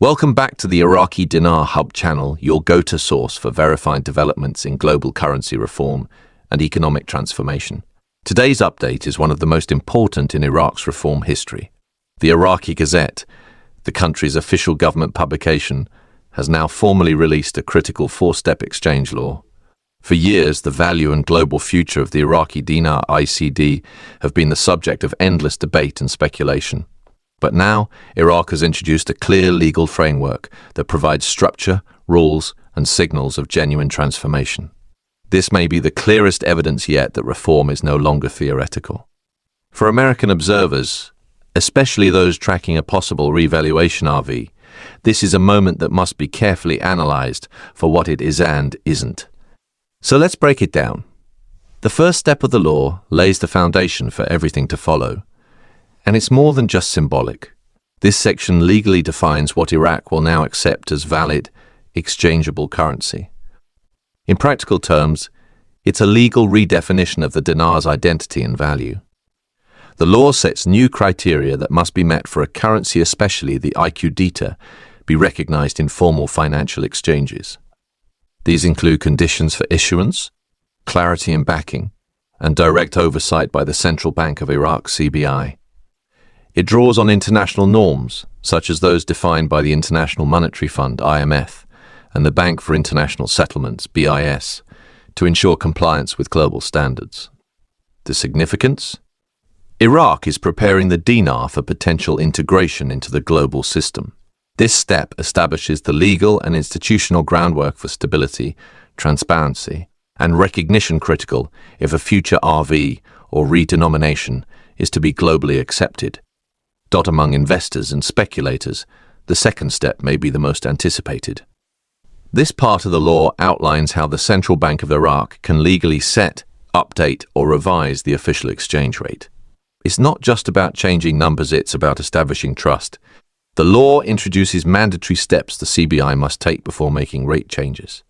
Welcome back to the Iraqi Dinar Hub channel, your go-to source for verified developments in global currency reform and economic transformation. Today's update is one of the most important in Iraq's reform history. The Iraqi Gazette, the country's official government publication, has now formally released a critical four-step exchange law. For years, the value and global future of the Iraqi Dinar ICD have been the subject of endless debate and speculation. But now, Iraq has introduced a clear legal framework that provides structure, rules, and signals of genuine transformation. This may be the clearest evidence yet that reform is no longer theoretical. For American observers, especially those tracking a possible revaluation RV, this is a moment that must be carefully analyzed for what it is and isn't. So let's break it down. The first step of the law lays the foundation for everything to follow. And it's more than just symbolic. This section legally defines what Iraq will now accept as valid, exchangeable currency. In practical terms, it's a legal redefinition of the dinar's identity and value. The law sets new criteria that must be met for a currency, especially the IQD, be recognized in formal financial exchanges. These include conditions for issuance, clarity in backing, and direct oversight by the Central Bank of Iraq, CBI. It draws on international norms, such as those defined by the International Monetary Fund, IMF, and the Bank for International Settlements, BIS, to ensure compliance with global standards. The significance? Iraq is preparing the dinar for potential integration into the global system. This step establishes the legal and institutional groundwork for stability, transparency, and recognition critical if a future RV or redenomination is to be globally accepted. Among investors and speculators, the second step may be the most anticipated. This part of the law outlines how the Central Bank of Iraq can legally set, update, or revise the official exchange rate. It's not just about changing numbers, it's about establishing trust. The law introduces mandatory steps the CBI must take before making rate changes.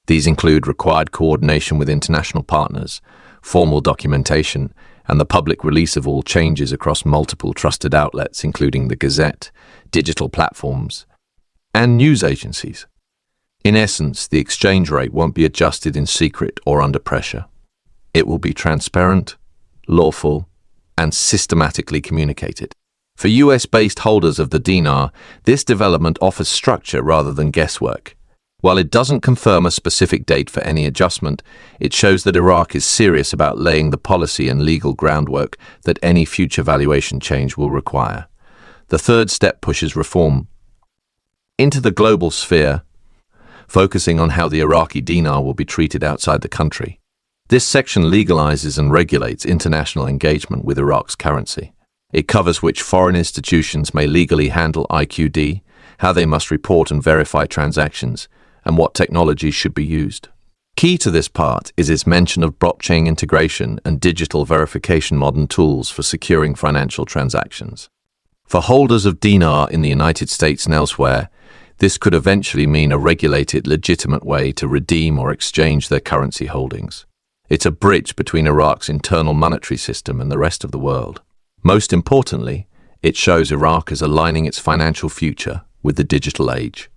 These include required coordination with international partners, formal documentation, and the public release of all changes across multiple trusted outlets, including the Gazette, digital platforms, and news agencies. In essence, the exchange rate won't be adjusted in secret or under pressure. It will be transparent, lawful, and systematically communicated. For US-based holders of the dinar, this development offers structure rather than guesswork. While it doesn't confirm a specific date for any adjustment, it shows that Iraq is serious about laying the policy and legal groundwork that any future valuation change will require. The third step pushes reform into the global sphere, focusing on how the Iraqi dinar will be treated outside the country. This section legalizes and regulates international engagement with Iraq's currency. It covers which foreign institutions may legally handle IQD, how they must report and verify transactions, and what technologies should be used. Key to this part is its mention of blockchain integration and digital verification modern tools for securing financial transactions. For holders of dinar in the United States and elsewhere, this could eventually mean a regulated, legitimate way to redeem or exchange their currency holdings. It's a bridge between Iraq's internal monetary system and the rest of the world. Most importantly, it shows Iraq is aligning its financial future with the digital age.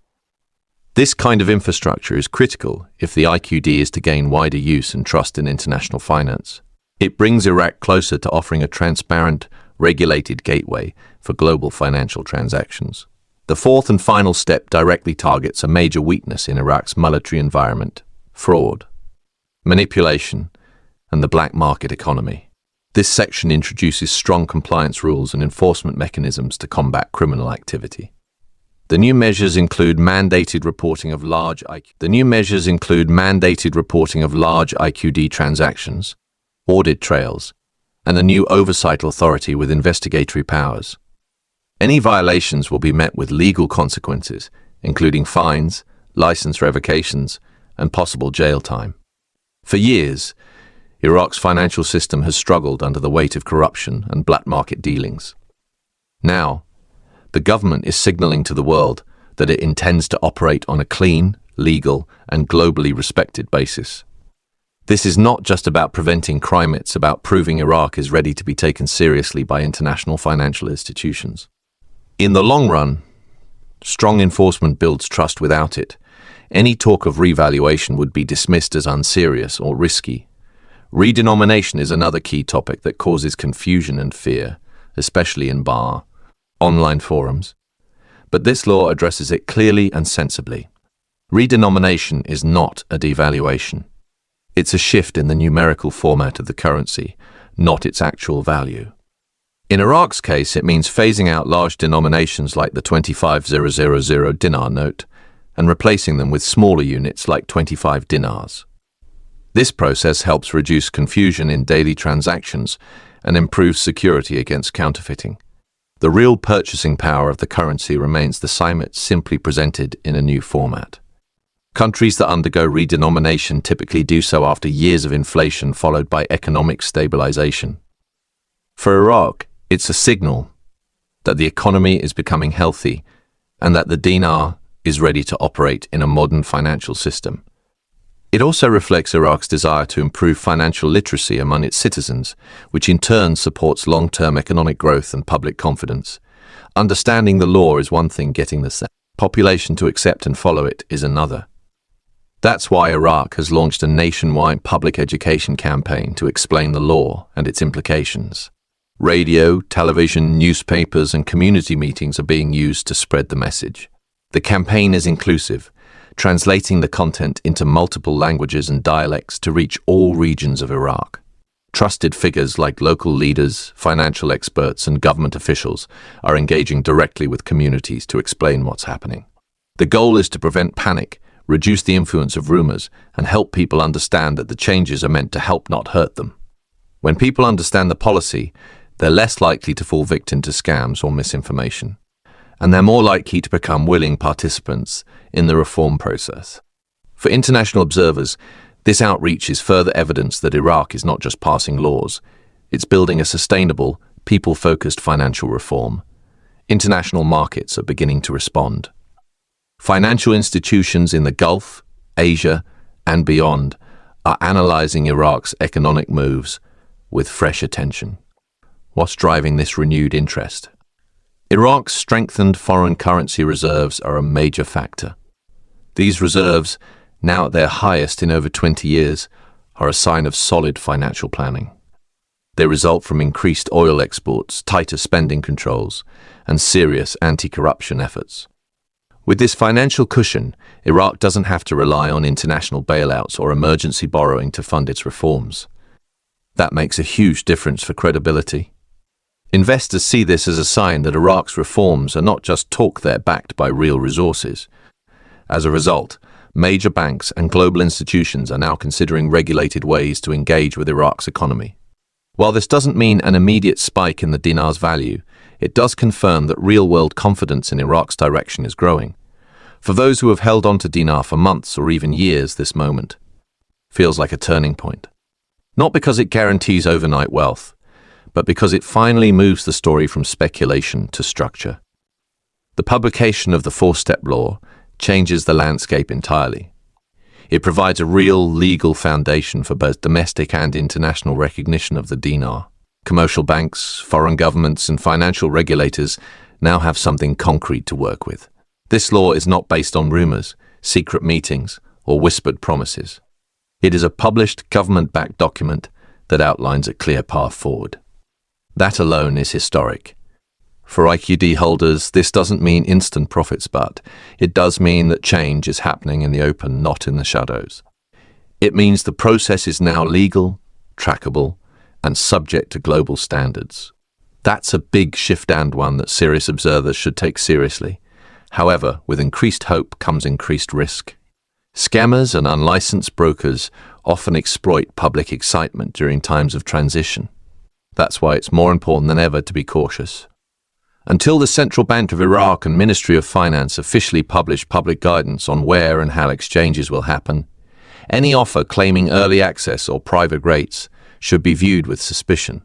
This kind of infrastructure is critical if the IQD is to gain wider use and trust in international finance. It brings Iraq closer to offering a transparent, regulated gateway for global financial transactions. The fourth and final step directly targets a major weakness in Iraq's monetary environment: fraud, manipulation, and the black market economy. This section introduces strong compliance rules and enforcement mechanisms to combat criminal activity. The new measures include mandated reporting of large IQD transactions, audit trails, and a new oversight authority with investigatory powers. Any violations will be met with legal consequences, including fines, license revocations, and possible jail time. For years, Iraq's financial system has struggled under the weight of corruption and black market dealings. Now, the government is signaling to the world that it intends to operate on a clean, legal, and globally respected basis. This is not just about preventing crime, it's about proving Iraq is ready to be taken seriously by international financial institutions. In the long run, Strong enforcement builds trust. Without it, any talk of revaluation would be dismissed as unserious or risky. Redenomination is another key topic that causes confusion and fear, especially in online forums. But this law addresses it clearly and sensibly. Redenomination is not a devaluation. It's a shift in the numerical format of the currency, not its actual value. In Iraq's case, it means phasing out large denominations like the 25,000 dinar note and replacing them with smaller units like 25 dinars. This process helps reduce confusion in daily transactions and improves security against counterfeiting. The real purchasing power of the currency remains the same, it's simply presented in a new format. Countries that undergo redenomination typically do so after years of inflation followed by economic stabilization. For Iraq, it's a signal that the economy is becoming healthy and that the dinar is ready to operate in a modern financial system. It also reflects Iraq's desire to improve financial literacy among its citizens, which in turn supports long-term economic growth and public confidence. Understanding the law is one thing, getting the population to accept and follow it is another. That's why Iraq has launched a nationwide public education campaign to explain the law and its implications. Radio, television, newspapers, and community meetings are being used to spread the message. The campaign is inclusive, translating the content into multiple languages and dialects to reach all regions of Iraq. Trusted figures like local leaders, financial experts, and government officials are engaging directly with communities to explain what's happening. The goal is to prevent panic, reduce the influence of rumors, and help people understand that the changes are meant to help, not hurt them. When people understand the policy, they're less likely to fall victim to scams or misinformation, and they're more likely to become willing participants in the reform process. For international observers, this outreach is further evidence that Iraq is not just passing laws, it's building a sustainable, people-focused financial reform. International markets are beginning to respond. Financial institutions in the Gulf, Asia, and beyond are analyzing Iraq's economic moves with fresh attention. What's driving this renewed interest? Iraq's strengthened foreign currency reserves are a major factor. These reserves, now at their highest in over 20 years, are a sign of solid financial planning. They result from increased oil exports, tighter spending controls, and serious anti-corruption efforts. With this financial cushion, Iraq doesn't have to rely on international bailouts or emergency borrowing to fund its reforms. That makes a huge difference for credibility. Investors see this as a sign that Iraq's reforms are not just talk, they're backed by real resources. As a result, major banks and global institutions are now considering regulated ways to engage with Iraq's economy. While this doesn't mean an immediate spike in the dinar's value, it does confirm that real-world confidence in Iraq's direction is growing. For those who have held on to dinar for months or even years, this moment feels like a turning point. Not because it guarantees overnight wealth, but because it finally moves the story from speculation to structure. The publication of the four-step law changes the landscape entirely. It provides a real legal foundation for both domestic and international recognition of the dinar. Commercial banks, foreign governments, and financial regulators now have something concrete to work with. This law is not based on rumors, secret meetings, or whispered promises. It is a published government-backed document that outlines a clear path forward. That alone is historic. For IQD holders, this doesn't mean instant profits, but it does mean that change is happening in the open, not in the shadows. It means the process is now legal, trackable, and subject to global standards. That's a big shift, and one that serious observers should take seriously. However, with increased hope comes increased risk. Scammers and unlicensed brokers often exploit public excitement during times of transition. That's why it's more important than ever to be cautious. Until the Central Bank of Iraq and Ministry of Finance officially publish public guidance on where and how exchanges will happen, any offer claiming early access or private rates should be viewed with suspicion.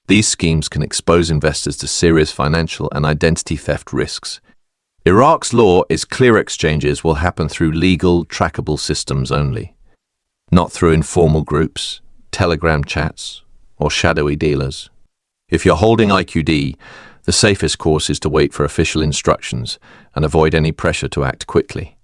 These schemes can expose investors to serious financial and identity theft risks. Iraq's law is clear: exchanges will happen through legal, trackable systems only, not through informal groups, Telegram chats, or shadowy dealers. If you're holding IQD, The safest course is to wait for official instructions and avoid any pressure to act quickly.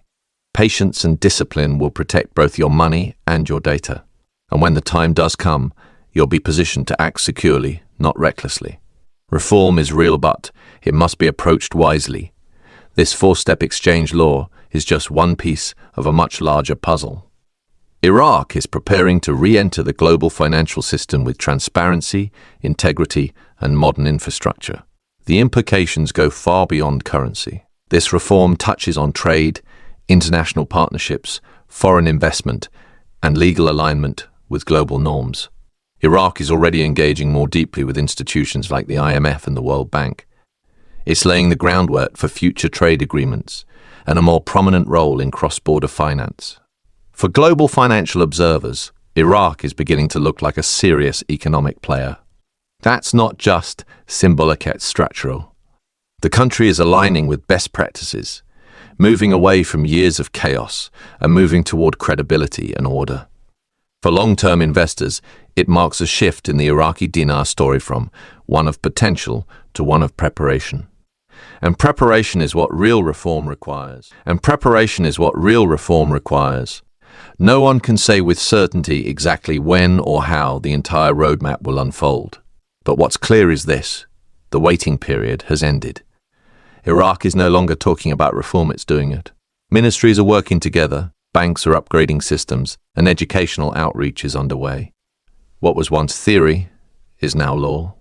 Patience and discipline will protect both your money and your data. And when the time does come, you'll be positioned to act securely, not recklessly. Reform is real, but it must be approached wisely. This four-step exchange law is just one piece of a much larger puzzle. Iraq is preparing to re-enter the global financial system with transparency, integrity, and modern infrastructure. The implications go far beyond currency. This reform touches on trade, international partnerships, foreign investment, and legal alignment with global norms. Iraq is already engaging more deeply with institutions like the IMF and the World Bank. It's laying the groundwork for future trade agreements and a more prominent role in cross-border finance. For global financial observers, Iraq is beginning to look like a serious economic player. That's not just symbolic, it's structural. The country is aligning with best practices, moving away from years of chaos and moving toward credibility and order. For long-term investors, it marks a shift in the Iraqi dinar story from one of potential to one of preparation. And preparation is what real reform requires. No one can say with certainty exactly when or how the entire roadmap will unfold. But what's clear is this: the waiting period has ended. Iraq is no longer talking about reform, it's doing it. Ministries are working together, banks are upgrading systems, and educational outreach is underway. What was once theory is now law.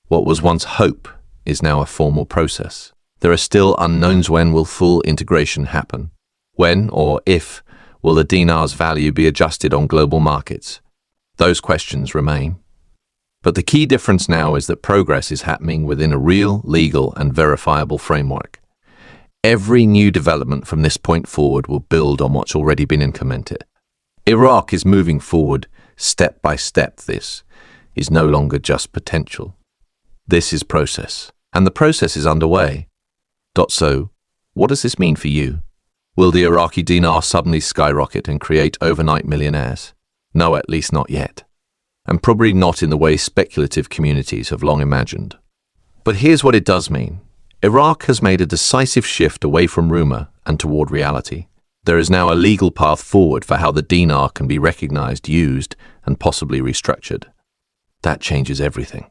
What was once hope is now a formal process. There are still unknowns. When will full integration happen? When, or if, will the dinar's value be adjusted on global markets? Those questions remain. But the key difference now is that progress is happening within a real, legal, and verifiable framework. Every new development from this point forward will build on what's already been implemented. Iraq is moving forward step by step. This is no longer just potential. This is process, and the process is underway. So, what does this mean for you? Will the Iraqi dinar suddenly skyrocket and create overnight millionaires? No, at least not yet. And probably not in the way speculative communities have long imagined. But here's what it does mean. Iraq has made a decisive shift away from rumor and toward reality. There is now a legal path forward for how the dinar can be recognized, used, and possibly restructured. That changes everything.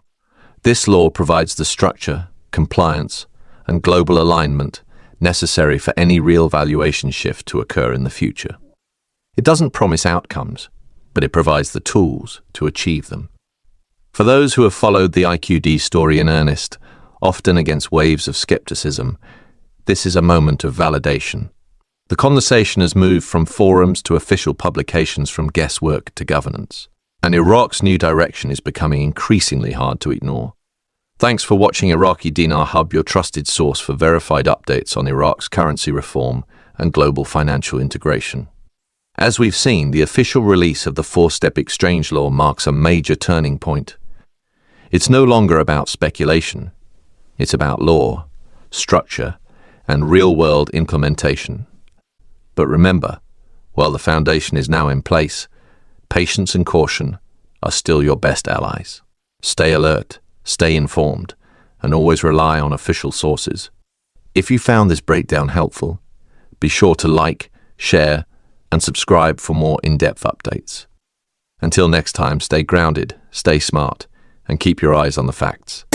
This law provides the structure, compliance, and global alignment necessary for any real valuation shift to occur in the future. It doesn't promise outcomes, but it provides the tools to achieve them. For those who have followed the IQD story in earnest, often against waves of skepticism, this is a moment of validation. The conversation has moved from forums to official publications, from guesswork to governance. And Iraq's new direction is becoming increasingly hard to ignore. Thanks for watching Iraqi Dinar Hub, your trusted source for verified updates on Iraq's currency reform and global financial integration. As we've seen, the official release of the four-step exchange law marks a major turning point. It's no longer about speculation. It's about law, structure, and real-world implementation. But remember, while the foundation is now in place, patience and caution are still your best allies. Stay alert, stay informed, and always rely on official sources. If you found this breakdown helpful, be sure to like, share, and subscribe for more in-depth updates. Until next time, stay grounded, stay smart, and keep your eyes on the facts.